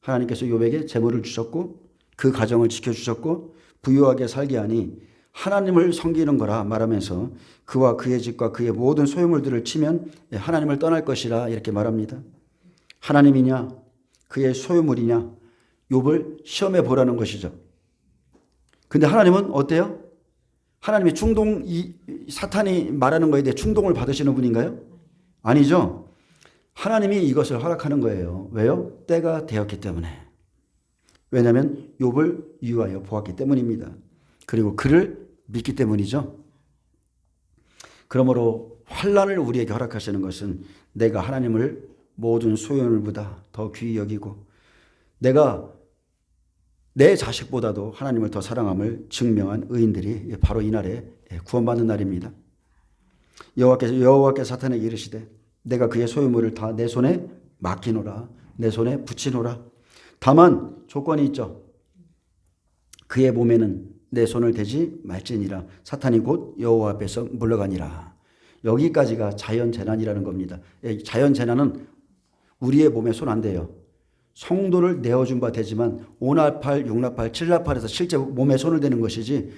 하나님께서 욥에게 재물을 주셨고 그 가정을 지켜주셨고 부유하게 살게 하니 하나님을 섬기는 거라 말하면서 그와 그의 집과 그의 모든 소유물들을 치면 하나님을 떠날 것이라 이렇게 말합니다. 하나님이냐 그의 소유물이냐 욥을 시험해 보라는 것이죠. 근데 하나님은 어때요? 하나님이 사탄이 말하는 거에 대해 충동을 받으시는 분인가요? 아니죠. 하나님이 이것을 허락하는 거예요. 왜요? 때가 되었기 때문에. 왜냐하면 욥을 유하여 보았기 때문입니다. 그리고 그를 믿기 때문이죠. 그러므로 환난을 우리에게 허락하시는 것은 내가 하나님을 모든 소유물보다 더 귀히 여기고 내가 내 자식보다도 하나님을 더 사랑함을 증명한 의인들이 바로 이날에 구원받는 날입니다. 여호와께서 사탄에게 이르시되 내가 그의 소유물을 다 내 손에 맡기노라. 내 손에 붙이노라. 다만 조건이 있죠. 그의 몸에는 내 손을 대지 말지니라. 사탄이 곧 여호와 앞에서 물러가니라. 여기까지가 자연재난이라는 겁니다. 자연재난은 우리의 몸에 손 안 대요. 성도를 내어준 바 되지만 5나팔, 6나팔, 7나팔에서 실제 몸에 손을 대는 것이지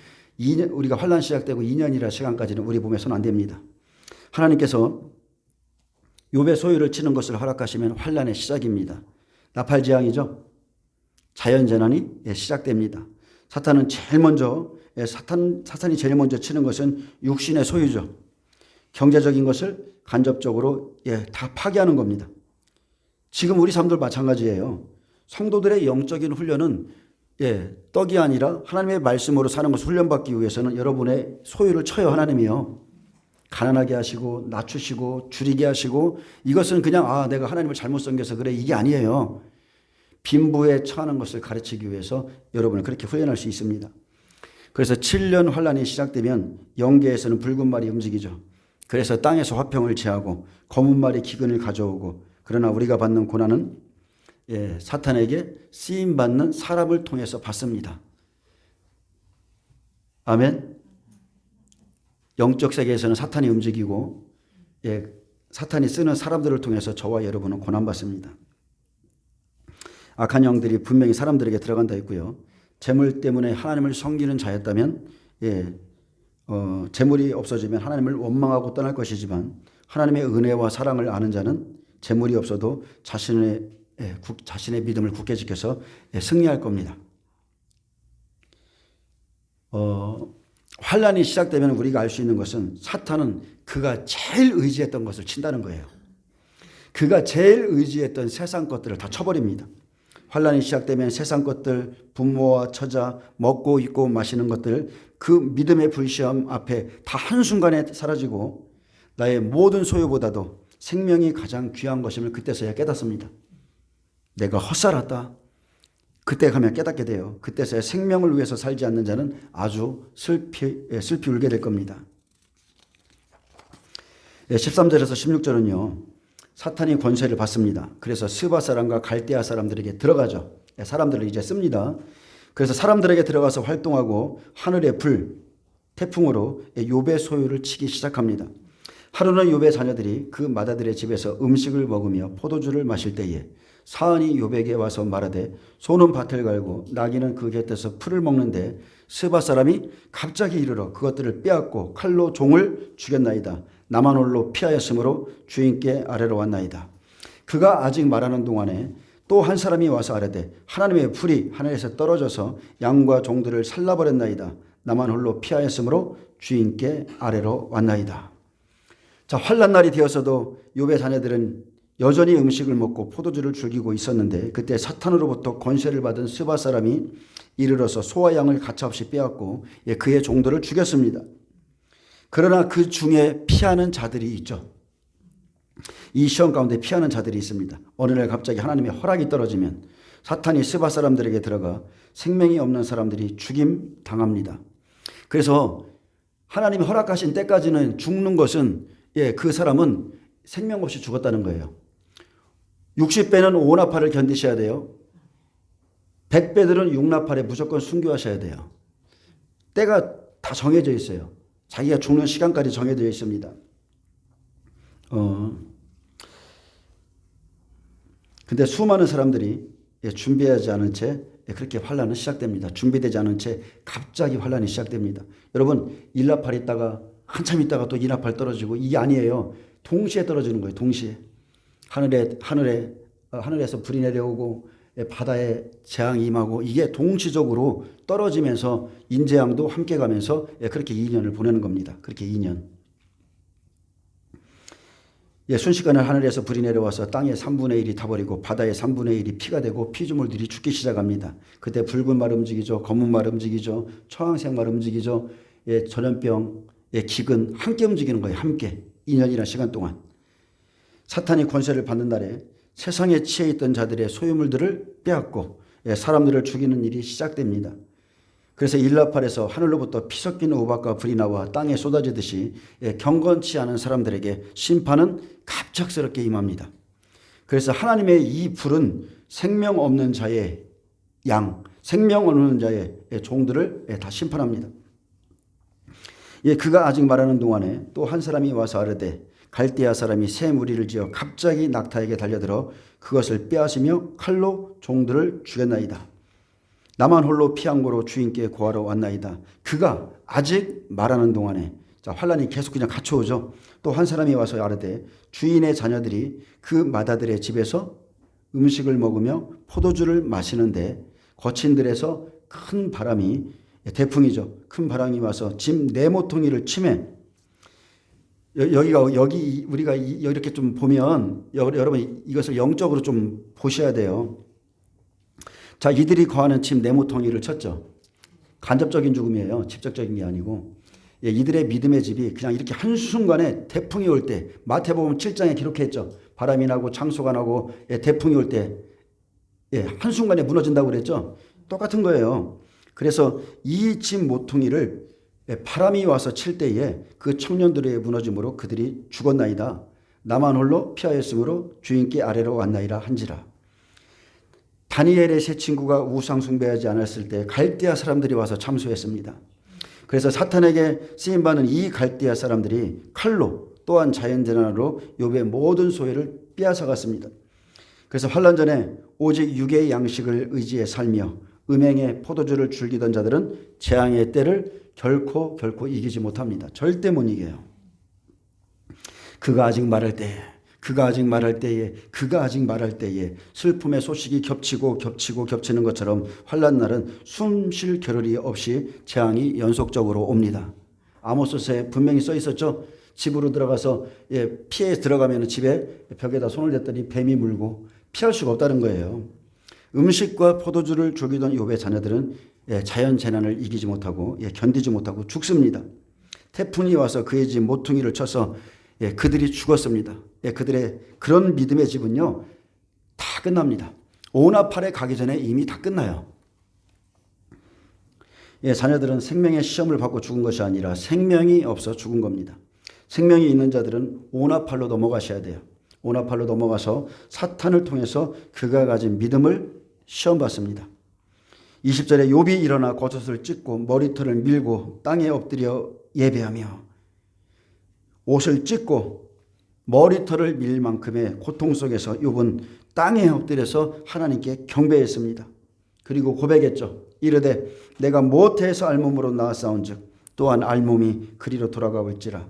우리가 환난 시작되고 2년이라 시간까지는 우리 몸에 손 안 됩니다. 하나님께서 욥의 소유를 치는 것을 허락하시면 환난의 시작입니다. 나팔재앙이죠. 자연재난이 시작됩니다. 사탄이 제일 먼저 치는 것은 육신의 소유죠. 경제적인 것을 간접적으로 다 파괴하는 겁니다. 지금 우리 삶도 마찬가지예요. 성도들의 영적인 훈련은 떡이 아니라 하나님의 말씀으로 사는 것을 훈련받기 위해서는 여러분의 소유를 쳐요. 하나님이요. 가난하게 하시고 낮추시고 줄이게 하시고 이것은 그냥 내가 하나님을 잘못 섬겨서 그래 이게 아니에요. 빈부에 처하는 것을 가르치기 위해서 여러분을 그렇게 훈련할 수 있습니다. 그래서 7년 환란이 시작되면 영계에서는 붉은 말이 움직이죠. 그래서 땅에서 화평을 취하고 검은 말이 기근을 가져오고 그러나 우리가 받는 고난은 사탄에게 쓰임받는 사람을 통해서 받습니다. 아멘. 영적 세계에서는 사탄이 움직이고 사탄이 쓰는 사람들을 통해서 저와 여러분은 고난받습니다. 악한 영들이 분명히 사람들에게 들어간다 했고요. 재물 때문에 하나님을 섬기는 자였다면 재물이 없어지면 하나님을 원망하고 떠날 것이지만 하나님의 은혜와 사랑을 아는 자는 재물이 없어도 자신의 믿음을 굳게 지켜서 승리할 겁니다. 환란이 시작되면 우리가 알 수 있는 것은 사탄은 그가 제일 의지했던 것을 친다는 거예요. 그가 제일 의지했던 세상 것들을 다 쳐버립니다. 환란이 시작되면 세상 것들, 부모와 처자, 먹고 입고 마시는 것들, 그 믿음의 불시험 앞에 다 한순간에 사라지고 나의 모든 소유보다도 생명이 가장 귀한 것임을 그때서야 깨닫습니다. 내가 헛살았다. 그때 가면 깨닫게 돼요. 그때서야 생명을 위해서 살지 않는 자는 아주 슬피 울게 될 겁니다. 13절에서 16절은요. 사탄이 권세를 받습니다. 그래서 스바 사람과 갈대아 사람들에게 들어가죠. 사람들을 이제 씁니다. 그래서 사람들에게 들어가서 활동하고 하늘의 불, 태풍으로 욥의 소유를 치기 시작합니다. 하루는 욥의 자녀들이 그 맏아들의 집에서 음식을 먹으며 포도주를 마실 때에 사은이 욥에게 와서 말하되 소는 밭을 갈고 나귀는 그 곁에서 풀을 먹는데 스바 사람이 갑자기 이르러 그것들을 빼앗고 칼로 종을 죽였나이다. 나만 홀로 피하였으므로 주인께 아래로 왔나이다. 그가 아직 말하는 동안에 또 한 사람이 와서 아뢰되 하나님의 불이 하늘에서 떨어져서 양과 종들을 살라버렸나이다. 나만 홀로 피하였으므로 주인께 아래로 왔나이다. 자, 환난 날이 되었어도 욥의 자녀들은 여전히 음식을 먹고 포도주를 즐기고 있었는데 그때 사탄으로부터 권세를 받은 스바 사람이 이르러서 소와 양을 가차없이 빼앗고 그의 종들을 죽였습니다. 그러나 그 중에 피하는 자들이 있죠. 이 시험 가운데 피하는 자들이 있습니다. 어느 날 갑자기 하나님의 허락이 떨어지면 사탄이 스바 사람들에게 들어가 생명이 없는 사람들이 죽임 당합니다. 그래서 하나님이 허락하신 때까지는 죽는 것은 그 사람은 생명 없이 죽었다는 거예요. 60배는 오나팔을 견디셔야 돼요. 100배들은 육나팔에 무조건 순교하셔야 돼요. 때가 다 정해져 있어요. 자기가 죽는 시간까지 정해져 있습니다. 근데 수많은 사람들이 준비하지 않은 채 그렇게 환란은 시작됩니다. 준비되지 않은 채 갑자기 환란이 시작됩니다. 여러분, 일나팔 있다가 한참 있다가 또 이나팔 떨어지고 이게 아니에요. 동시에 떨어지는 거예요. 동시에. 하늘에서 불이 내려오고 바다에 재앙이 임하고 이게 동시적으로 떨어지면서 인재양도 함께 가면서 그렇게 2년을 보내는 겁니다. 그렇게 2년. 순식간에 하늘에서 불이 내려와서 땅의 3분의 1이 타버리고 바다의 3분의 1이 피가 되고 피조물들이 죽기 시작합니다. 그때 붉은 말 움직이죠. 검은 말 움직이죠. 청황색 말 움직이죠. 전염병, 기근 함께 움직이는 거예요. 함께. 2년이라는 시간 동안. 사탄이 권세를 받는 날에 세상에 취해 있던 자들의 소유물들을 빼앗고 사람들을 죽이는 일이 시작됩니다. 그래서 일나팔에서 하늘로부터 피 섞인 우박과 불이 나와 땅에 쏟아지듯이 경건치 않은 사람들에게 심판은 갑작스럽게 임합니다. 그래서 하나님의 이 불은 생명 없는 자의 양, 생명 없는 자의 종들을 다 심판합니다. 그가 아직 말하는 동안에 또 한 사람이 와서 아뢰되 갈대아 사람이 새 무리를 지어 갑자기 낙타에게 달려들어 그것을 빼앗으며 칼로 종들을 죽였나이다. 나만 홀로 피한 고로 주인께 고하러 왔나이다. 그가 아직 말하는 동안에 환란이 계속 그냥 갇혀오죠. 또 한 사람이 와서 아뢰되 주인의 자녀들이 그 맏아들의 집에서 음식을 먹으며 포도주를 마시는데 거친 들에서 큰 바람이 대풍이죠. 큰 바람이 와서 집 네모퉁이를 치매. 여기 우리가 이렇게 좀 보면 여러분 이것을 영적으로 좀 보셔야 돼요. 자, 이들이 거하는 집 네모퉁이를 쳤죠. 간접적인 죽음이에요. 직접적인 게 아니고. 이들의 믿음의 집이 그냥 이렇게 한순간에 태풍이 올 때 마태복음 7장에 기록했죠. 바람이 나고 창수가 나고 태풍이 올 때 한순간에 무너진다고 그랬죠. 똑같은 거예요. 그래서 이 집 모퉁이를 바람이 와서 칠 때에 그 청년들의 무너짐으로 그들이 죽었나이다. 나만 홀로 피하였으므로 주인께 아래로 왔나이라 한지라. 다니엘의 세 친구가 우상 숭배하지 않았을 때 갈대아 사람들이 와서 참소했습니다. 그래서 사탄에게 쓰임받는 이 갈대아 사람들이 칼로 또한 자연재난으로 욥의 모든 소유를 빼앗아갔습니다. 그래서 환란 전에 오직 육의 양식을 의지해 살며 음행의 포도주를 즐기던 자들은 재앙의 때를 결코 이기지 못합니다. 절대 못 이겨요. 그가 아직 말할 때에 슬픔의 소식이 겹치는 것처럼 환난 날은 숨 쉴 겨를이 없이 재앙이 연속적으로 옵니다. 아모스서에 분명히 써 있었죠. 집으로 들어가서 피해 들어가면 집에 벽에다 손을 댔더니 뱀이 물고 피할 수가 없다는 거예요. 음식과 포도주를 죽이던 욥의 자녀들은 자연 재난을 이기지 못하고 견디지 못하고 죽습니다. 태풍이 와서 그의 집 모퉁이를 쳐서 그들이 죽었습니다. 그들의 그런 믿음의 집은요 다 끝납니다. 오나팔에 가기 전에 이미 다 끝나요. 자녀들은 생명의 시험을 받고 죽은 것이 아니라 생명이 없어 죽은 겁니다. 생명이 있는 자들은 오나팔로 넘어가셔야 돼요. 오나팔로 넘어가서 사탄을 통해서 그가 가진 믿음을 시험받습니다. 20절에 욥이 일어나 겉옷을 찢고 머리털을 밀고 땅에 엎드려 예배하며, 옷을 찢고 머리털을 밀 만큼의 고통 속에서 욥은 땅에 엎드려서 하나님께 경배했습니다. 그리고 고백했죠. 이르되 내가 모태에서 알몸으로 나았사온즉 또한 알몸이 그리로 돌아가올지라.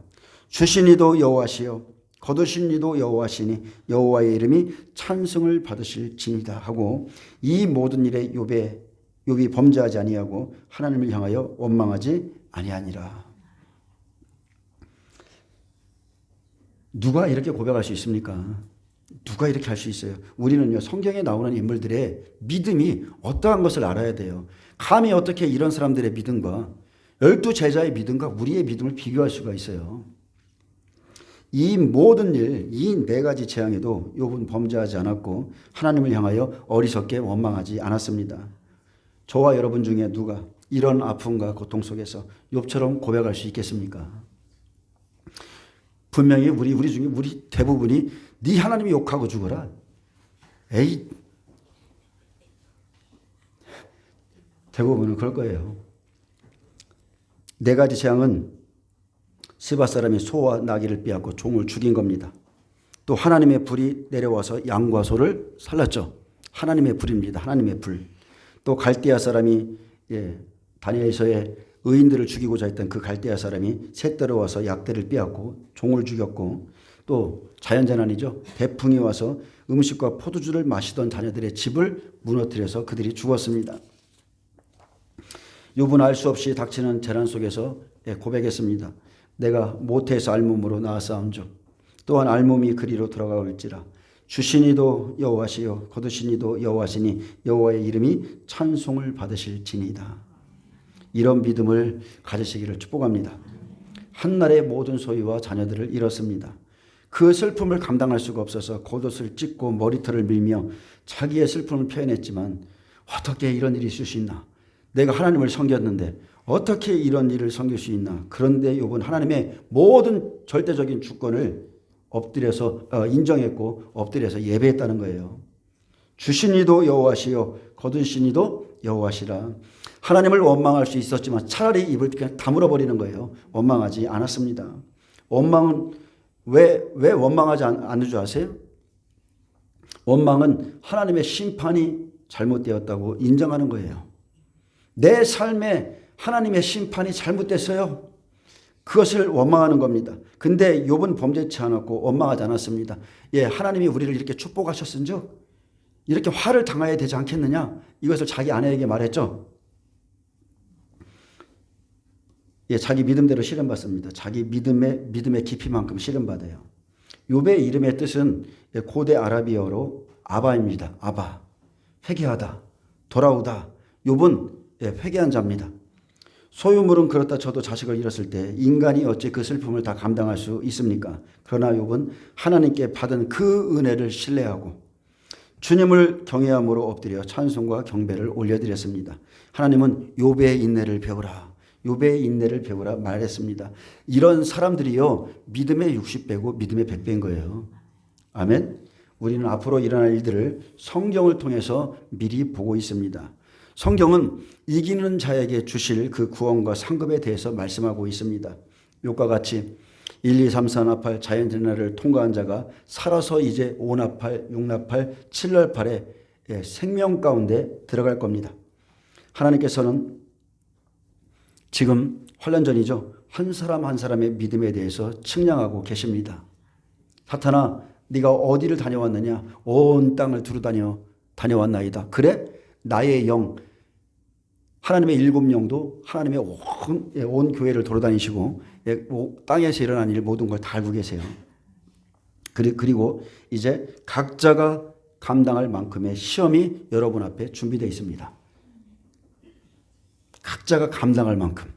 주신 이도 여호와시요 거두신 이도 여호와시니 여호와의 이름이 찬송을 받으실지니이다 하고, 이 모든 일에 욥이 범죄하지 아니하고 하나님을 향하여 원망하지 아니하니라. 누가 이렇게 고백할 수 있습니까? 누가 이렇게 할 수 있어요? 우리는요 성경에 나오는 인물들의 믿음이 어떠한 것을 알아야 돼요. 감히 어떻게 이런 사람들의 믿음과 12제자의 믿음과 우리의 믿음을 비교할 수가 있어요. 이 모든 일, 이 4가지 재앙에도 욥은 범죄하지 않았고 하나님을 향하여 어리석게 원망하지 않았습니다. 저와 여러분 중에 누가 이런 아픔과 고통 속에서 욥처럼 고백할 수 있겠습니까? 분명히 우리 중에 우리 대부분이 네 하나님이 욕하고 죽어라. 에이, 대부분은 그럴 거예요. 4가지 재앙은 스바 사람이 소와 나귀를 빼앗고 종을 죽인 겁니다. 또 하나님의 불이 내려와서 양과 소를 살랐죠. 하나님의 불입니다. 하나님의 불. 또 갈대아 사람이 다니엘서의 의인들을 죽이고자 했던 그 갈대아 사람이 새 들어와서 약대를 빼앗고 종을 죽였고, 또 자연재난이죠. 태풍이 와서 음식과 포도주를 마시던 자녀들의 집을 무너뜨려서 그들이 죽었습니다. 욥은 알 수 없이 닥치는 재난 속에서 고백했습니다. 내가 모태에서 알몸으로 나았사온즉 또한 알몸이 그리로 돌아가올지라. 주신 이도 여호와시요 거두신 이도 여호와시니 여호와의 이름이 찬송을 받으실지니이다. 이런 믿음을 가지시기를 축복합니다. 한날의 모든 소유와 자녀들을 잃었습니다. 그 슬픔을 감당할 수가 없어서 겉옷을 찢고 머리털을 밀며 자기의 슬픔을 표현했지만, 어떻게 이런 일이 있을 수 있나? 내가 하나님을 섬겼는데 어떻게 이런 일을 섬길 수 있나? 그런데 욥은 하나님의 모든 절대적인 주권을 엎드려서 인정했고 엎드려서 예배했다는 거예요. 주신 이도 여호와시요 거두신 이도 여호와시라. 하나님을 원망할 수 있었지만 차라리 입을 그냥 다물어 버리는 거예요. 원망하지 않았습니다. 원망은 왜 원망하지 않는 줄 아세요? 원망은 하나님의 심판이 잘못되었다고 인정하는 거예요. 내 삶에 하나님의 심판이 잘못됐어요. 그것을 원망하는 겁니다. 근데 욥은 범죄치 않았고 원망하지 않았습니다. 하나님이 우리를 이렇게 축복하셨은즉 이렇게 화를 당해야 되지 않겠느냐? 이것을 자기 아내에게 말했죠. 자기 믿음대로 시련받습니다. 자기 믿음의 깊이만큼 시련받아요. 욥의 이름의 뜻은 고대 아라비어로 아바입니다. 아바, 회개하다, 돌아오다. 욥은 회개한 자입니다. 소유물은 그렇다 쳐도 자식을 잃었을 때 인간이 어찌 그 슬픔을 다 감당할 수 있습니까? 그러나 욥은 하나님께 받은 그 은혜를 신뢰하고 주님을 경외함으로 엎드려 찬송과 경배를 올려드렸습니다. 하나님은 욥의 인내를 배우라. 욥의 인내를 배우라 말했습니다. 이런 사람들이요 믿음의 60배고 믿음의 100배인 거예요. 아멘. 우리는 앞으로 일어날 일들을 성경을 통해서 미리 보고 있습니다. 성경은 이기는 자에게 주실 그 구원과 상급에 대해서 말씀하고 있습니다. 욥과 같이 1, 2, 3, 4, 나팔 자연재난을 통과한 자가 살아서 이제 5나팔, 6나팔, 7나팔의 생명 가운데 들어갈 겁니다. 하나님께서는 지금 환란 전이죠. 한 사람 한 사람의 믿음에 대해서 측량하고 계십니다. 사탄아, 네가 어디를 다녀왔느냐? 온 땅을 두루 다녀왔나이다. 그래? 나의 영, 하나님의 7영도 하나님의 온 교회를 돌아다니시고 땅에서 일어난 일 모든 걸 다 알고 계세요. 그리고 이제 각자가 감당할 만큼의 시험이 여러분 앞에 준비되어 있습니다. 각자가 감당할 만큼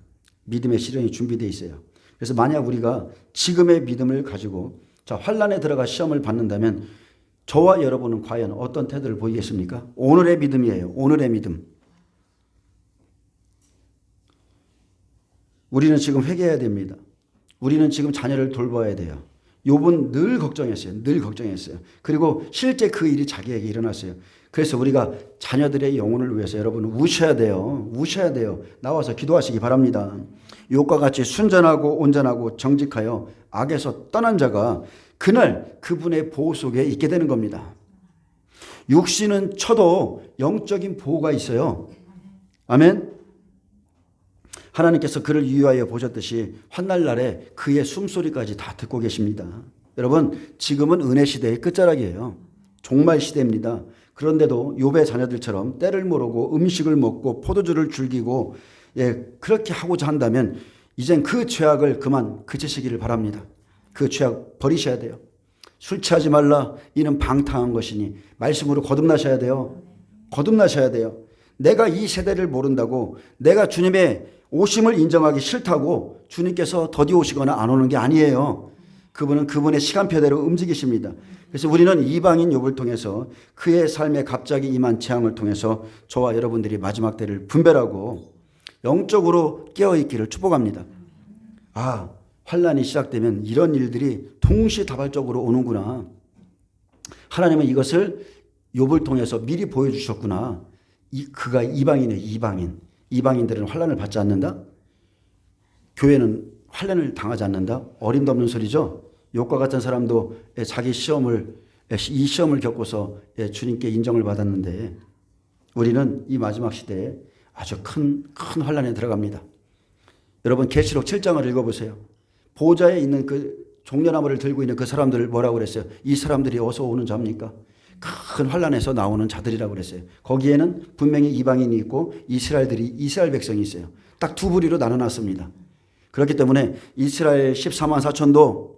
믿음의 시련이 준비되어 있어요. 그래서 만약 우리가 지금의 믿음을 가지고 환난에 들어가 시험을 받는다면 저와 여러분은 과연 어떤 태도를 보이겠습니까? 오늘의 믿음이에요. 오늘의 믿음. 우리는 지금 회개해야 됩니다. 우리는 지금 자녀를 돌봐야 돼요. 욥은 늘 걱정했어요. 늘 걱정했어요. 그리고 실제 그 일이 자기에게 일어났어요. 그래서 우리가 자녀들의 영혼을 위해서 여러분 우셔야 돼요. 우셔야 돼요. 나와서 기도하시기 바랍니다. 욥과 같이 순전하고 온전하고 정직하여 악에서 떠난 자가 그날 그분의 보호 속에 있게 되는 겁니다. 육신은 쳐도 영적인 보호가 있어요. 아멘. 하나님께서 그를 유의하여 보셨듯이 환난 날에 그의 숨소리까지 다 듣고 계십니다. 여러분 지금은 은혜 시대의 끝자락이에요. 종말 시대입니다. 그런데도 욥의 자녀들처럼 때를 모르고 음식을 먹고 포도주를 즐기고 그렇게 하고자 한다면 이젠 그 죄악을 그만 그치시기를 바랍니다. 그 죄악 버리셔야 돼요. 술 취하지 말라 이는 방탕한 것이니 말씀으로 거듭나셔야 돼요. 거듭나셔야 돼요. 내가 이 세대를 모른다고 내가 주님의 오심을 인정하기 싫다고 주님께서 더디 오시거나 안 오는 게 아니에요. 그분은 그분의 시간표대로 움직이십니다. 그래서 우리는 이방인 욥을 통해서 그의 삶에 갑자기 임한 재앙을 통해서 저와 여러분들이 마지막 때를 분별하고 영적으로 깨어있기를 축복합니다. 아, 환난이 시작되면 이런 일들이 동시다발적으로 오는구나. 하나님은 이것을 욥을 통해서 미리 보여주셨구나. 그가 이방인이에요. 이방인. 이방인들은 환난을 받지 않는다? 교회는 환난을 당하지 않는다? 어림도 없는 소리죠. 욥과 같은 사람도 자기 이 시험을 겪고서 주님께 인정을 받았는데 우리는 이 마지막 시대에 아주 큰 환난에 들어갑니다. 여러분 계시록 7장을 읽어보세요. 보좌에 있는 그 종려나무를 들고 있는 그 사람들을 뭐라고 그랬어요? 이 사람들이 어서 오는 자입니까? 큰 환난에서 나오는 자들이라고 그랬어요. 거기에는 분명히 이방인이 있고 이스라엘 백성이 있어요. 딱 두 부류로 나눠놨습니다. 그렇기 때문에 이스라엘 14만 4천도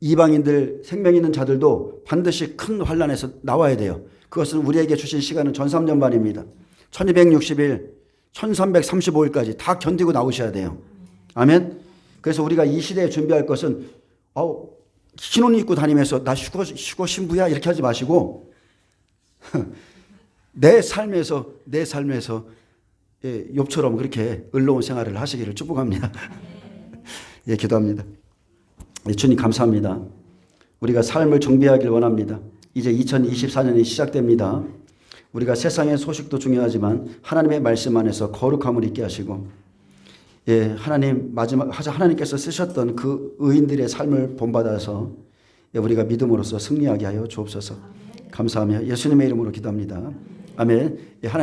이방인들 생명 있는 자들도 반드시 큰 환난에서 나와야 돼요. 그것은 우리에게 주신 시간은 전삼년반입니다. 1260일 1335일까지 다 견디고 나오셔야 돼요. 아멘. 그래서 우리가 이 시대에 준비할 것은 흰옷 입고 다니면서 나 휴거 신부야 이렇게 하지 마시고 내 삶에서 욥처럼 그렇게 의로운 생활을 하시기를 축복합니다. 기도합니다. 주님 감사합니다. 우리가 삶을 정비하길 원합니다. 이제 2024년이 시작됩니다. 우리가 세상의 소식도 중요하지만 하나님의 말씀 안에서 거룩함을 있게 하시고 하나님께서 쓰셨던 그 의인들의 삶을 본받아서 우리가 믿음으로써 승리하게 하여 주옵소서. 감사하며 예수님의 이름으로 기도합니다. 아멘. 하나님